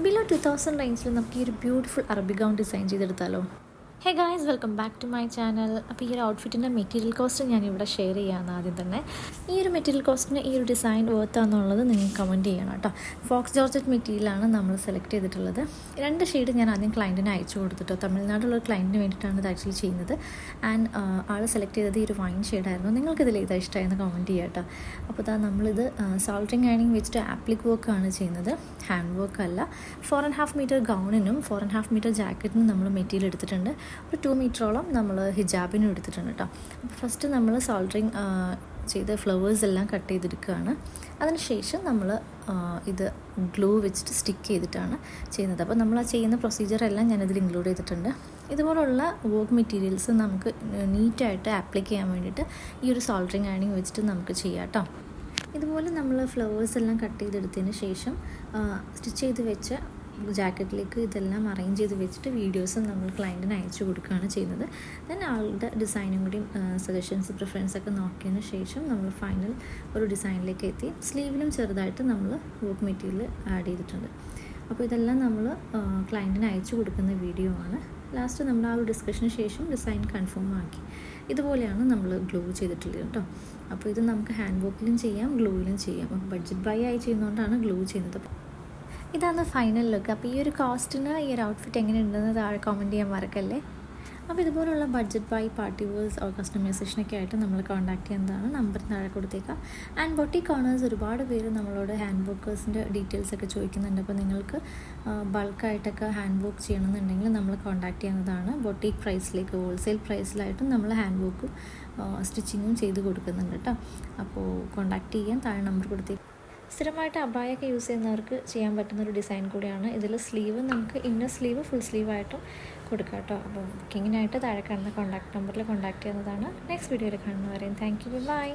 Below 2000 റേഞ്ചിൽ നമുക്ക് ഈ ഒരു ബ്യൂട്ടിഫുൾ അറബി ഗൗൺ ഡിസൈൻ ചെയ്തെടുത്താലോ? Hey guys, welcome back to my channel. അപ്പോൾ ഈ ഒരു ഔട്ട്ഫിറ്റിൻ്റെ മെറ്റീരിയൽ കോസ്റ്റ് ഞാനിവിടെ ഷെയർ ചെയ്യാമെന്ന് ആദ്യം തന്നെ. ഈ ഒരു മെറ്റീരിയൽ കോസ്റ്റിന് ഈ ഒരു ഡിസൈൻ വർത്താണെന്നുള്ളത് നിങ്ങൾ കമൻറ്റ് ചെയ്യണം കേട്ടോ. ഫോക്സ് ജോർജറ്റ് മെറ്റീരിയലാണ് നമ്മൾ സെലക്ട് ചെയ്തിട്ടുള്ളത്. 2 ഷെയ്ഡ് ഞാൻ ആദ്യം ക്ലയൻറ്റിന് അയച്ചു കൊടുത്തിട്ടോ. തമിഴ്നാട്ടിലുള്ള ക്ലയൻറ്റിന് വേണ്ടിയിട്ടാണ് ഇത് ആക്ച്വലി ചെയ്യുന്നത്. ആൻഡ് ആൾ സെലക്ട് ചെയ്തത് ഈ ഒരു വൈൻ ഷെയ്ഡായിരുന്നു. നിങ്ങൾക്കിതിൽ ഏതാ ഇഷ്ടമായെന്ന് കമൻറ്റ് ചെയ്യാം കേട്ടോ. അപ്പോൾ നമ്മളിത് സോൾഡറിങ് അയണിങ് വെച്ചിട്ട് ആപ്ലിക് വർക്കാണ് ചെയ്യുന്നത്, ഹാൻഡ് വർക്ക് അല്ല. 4.5 മീറ്റർ ഗൗണിനും 4.5 മീറ്റർ ജാക്കറ്റിനും നമ്മൾ മെറ്റീരിയൽ എടുത്തിട്ടുണ്ട്. ഒരു 2 മീറ്ററോളം നമ്മൾ ഹിജാബിനും എടുത്തിട്ടുണ്ട് കേട്ടോ. അപ്പോൾ ഫസ്റ്റ് നമ്മൾ സോൾഡറിങ് ചെയ്ത് ഫ്ലവേഴ്സ് എല്ലാം കട്ട് ചെയ്തെടുക്കുകയാണ്. അതിനുശേഷം നമ്മൾ ഇത് ഗ്ലൂ വെച്ചിട്ട് സ്റ്റിക്ക് ചെയ്തിട്ടാണ് ചെയ്യുന്നത്. അപ്പോൾ നമ്മൾ ആ ചെയ്യുന്ന പ്രൊസീജിയറെല്ലാം ഞാനിതിൽ ഇൻക്ലൂഡ് ചെയ്തിട്ടുണ്ട്. ഇതുപോലുള്ള വർക്ക് മെറ്റീരിയൽസ് നമുക്ക് നീറ്റായിട്ട് ആപ്ലിക്ക് ചെയ്യാൻ വേണ്ടിയിട്ട് ഈ ഒരു സോൾഡറിങ് അയണിങ് വെച്ചിട്ട് നമുക്ക് ചെയ്യാം കേട്ടോ. ഇതുപോലെ നമ്മൾ ഫ്ലവേഴ്സ് എല്ലാം കട്ട് ചെയ്തെടുത്തതിന് ശേഷം സ്റ്റിച്ച് ചെയ്ത് വെച്ച ജാക്കറ്റിലേക്ക് ഇതെല്ലാം അറേഞ്ച് ചെയ്ത് വെച്ചിട്ട് വീഡിയോസ് നമ്മൾ ക്ലയൻറ്റിന് അയച്ചു കൊടുക്കുകയാണ് ചെയ്യുന്നത്. ദെൻ ആളുടെ ഡിസൈനും കൂടി സജഷൻസ് പ്രിഫറൻസൊക്കെ നോക്കിയതിന് ശേഷം നമ്മൾ ഫൈനൽ ഒരു ഡിസൈനിലേക്ക് എത്തി. സ്ലീവിലും ചെറുതായിട്ട് നമ്മൾ വർക്ക് മെറ്റീരിയൽ ആഡ് ചെയ്തിട്ടുണ്ട്. അപ്പോൾ ഇതെല്ലാം നമ്മൾ ക്ലയൻറ്റിന് അയച്ചു കൊടുക്കുന്ന വീഡിയോ ആണ്. ലാസ്റ്റ് നമ്മൾ ആ ഒരു ഡിസ്കഷന് ശേഷം ഡിസൈൻ കൺഫേം ആക്കി. ഇതുപോലെയാണ് നമ്മൾ ഗ്ലൂ ചെയ്തിട്ടുള്ളത് കേട്ടോ. അപ്പോൾ ഇത് നമുക്ക് ഹാൻഡ് വർക്കിലും ചെയ്യാം, ഗ്ലൂയിലും ചെയ്യാം. അപ്പോൾ ബഡ്ജറ്റ് ബൈ ആയി ചെയ്യുന്നതുകൊണ്ടാണ് ഗ്ലൂ ചെയ്യുന്നത്. ഇതാണ് ഫൈനൽ ലുക്ക്. അപ്പോൾ ഈ ഒരു കോസ്റ്റിന് ഈ ഒരു ഔട്ട്ഫിറ്റ് എങ്ങനെയുണ്ടെന്ന് താഴെ കമൻറ്റ് ചെയ്യാൻ മറക്കല്ലേ. അപ്പോൾ ഇതുപോലുള്ള budget by party wears or കസ്റ്റമൈസേഷനൊക്കെ ആയിട്ട് നമ്മൾ കോൺടാക്ട് ചെയ്യുന്നതാണ്. നമ്പർ താഴെ കൊടുത്തേക്കാം. ആൻഡ് ബൊട്ടിക് ഓണേഴ്സ് ഒരുപാട് പേര് നമ്മളോട് ഹാൻഡ് വർക്കേഴ്സിൻ്റെ ഡീറ്റെയിൽസൊക്കെ ചോദിക്കുന്നുണ്ട്. അപ്പോൾ നിങ്ങൾക്ക് ബൾക്കായിട്ടൊക്കെ ഹാൻഡ് വർക്ക് ചെയ്യണമെന്നുണ്ടെങ്കിൽ നമ്മൾ കോൺടാക്ട് ചെയ്യുന്നതാണ്. ബൊട്ടിക് പ്രൈസിലേക്ക് ഹോൾസെയിൽ പ്രൈസിലായിട്ടും നമ്മൾ ഹാൻഡ് വർക്കും സ്റ്റിച്ചിങ്ങും ചെയ്ത് കൊടുക്കുന്നുണ്ട് കേട്ടോ. അപ്പോൾ കോൺടാക്ട് ചെയ്യാൻ താഴെ നമ്പർ കൊടുത്തേക്കാം. സ്ഥിരമായിട്ട് അബായൊക്കെ യൂസ് ചെയ്യുന്നവർക്ക് ചെയ്യാൻ പറ്റുന്നൊരു ഡിസൈൻ കൂടിയാണ്. ഇതിൽ സ്ലീവ് നമുക്ക് ഇന്നർ സ്ലീവ് ഫുൾ സ്ലീവായിട്ടും കൊടുക്കാം കേട്ടോ. അപ്പോൾ ബുക്കിങ്ങിനായിട്ട് താഴെ കാണുന്ന കോൺടാക്ട് നമ്പറിൽ കോൺടാക്ട് ചെയ്യുന്നതാണ്. നെക്സ്റ്റ് വീഡിയോയിൽ കാണുന്നവരെയും താങ്ക് യു, ബൈ.